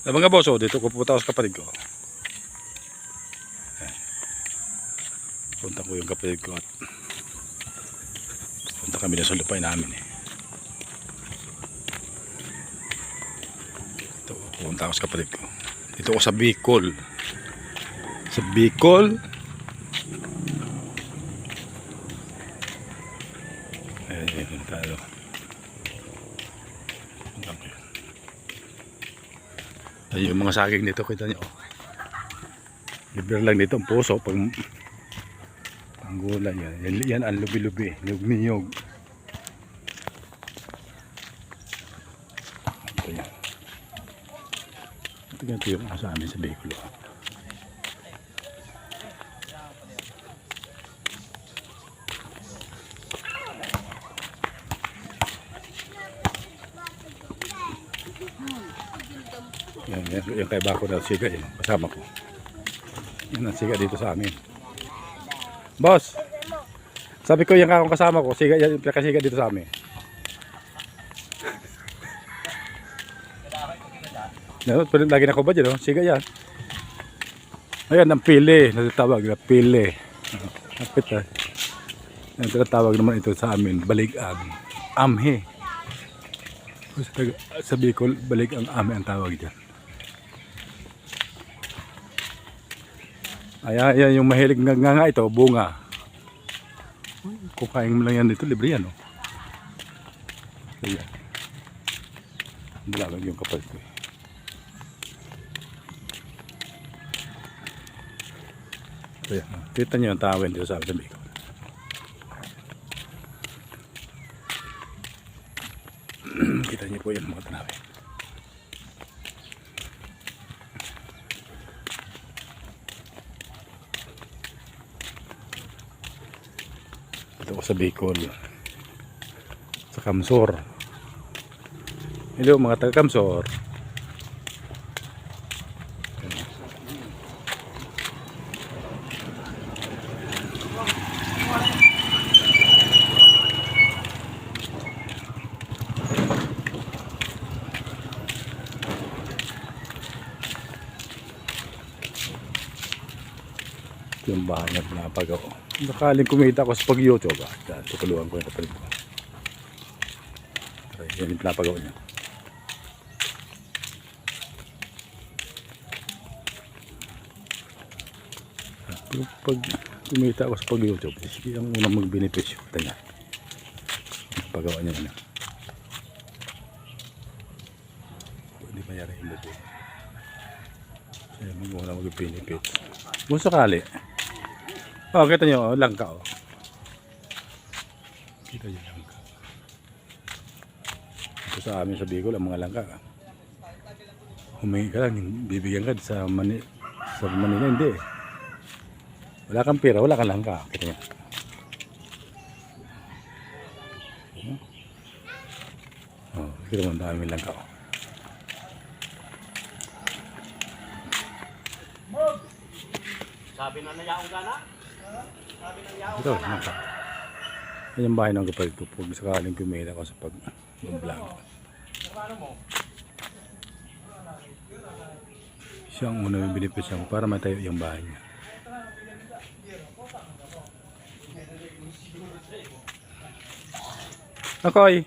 Mga boss, oh, dito ko pupunta ako sa kapatid ko. Punta ko yung kapatid ko at punta kami na sa lupay namin eh. Ito, pupunta ako sa kapatid ko. Dito ako sa Bicol. Sa Bicol. Ayan tayo. Ayun yung mga saging dito, kita nyo. Libre lang dito ang puso pag panggulay yan. Yan ang lubi-lubi, niyog-niyog. Ito yan. Ito yung sa amin sa Bicol. Yung kay Bako na siga yun, kasama ko. Yan ang siga dito sa amin. Boss, sabi ko yung kakong kasama ko, siga yan, yung kasiga dito sa amin. Yan, lagi na ko ba dyan, siga yan. Ayan, ang pili, natutawag na pili. Kapit ha. Yan, tinatawag naman ito sa amin, balig-am. Amhe. Sa Bicol, balig-am, amhe ang tawag dyan. Ayan yung mahilig nga ito, bunga. Kung kain mo lang yan dito, libre yan. Ayan. Dalagang yung kapal ko. Ayan. Kita nyo yung tawin dito sa amin. Kita nyo po yung mga tanawin. Ito ko sa Bicol, sa Kamsor. Hello mga taga Kamsor. Yung bahay na pinapagawa. Nakaling kumita ko sa pag-YouTube. Tutulungan ko yung kapatid ko. Yan yung pinapagawa niya. Pag kumita ako sa pag-YouTube, yung unang mag-benepisyo. Kita niya. Pagawa niya na. Hindi pa yari yung luto. Kaya mag-unang mag-benefit. Kung sakali. Oh, kita nyo, langka oh. Kita nyo langka. Ito sa amin sa Bicol, ang mga langka. Humingi ka lang, bibigyan ka sa Manila, hindi. Wala kang pera, wala kang langka. Kita nyo. Oh, kita mo ang daming langka oh. Sabi na nayaong gana? Ito, naka. Yan yung bahay ng kapatid ko. Pag sakaling kumita ko sa pag-vlog. Siya ang una yung binipis ko para matayo yung bahay niya. Akoy!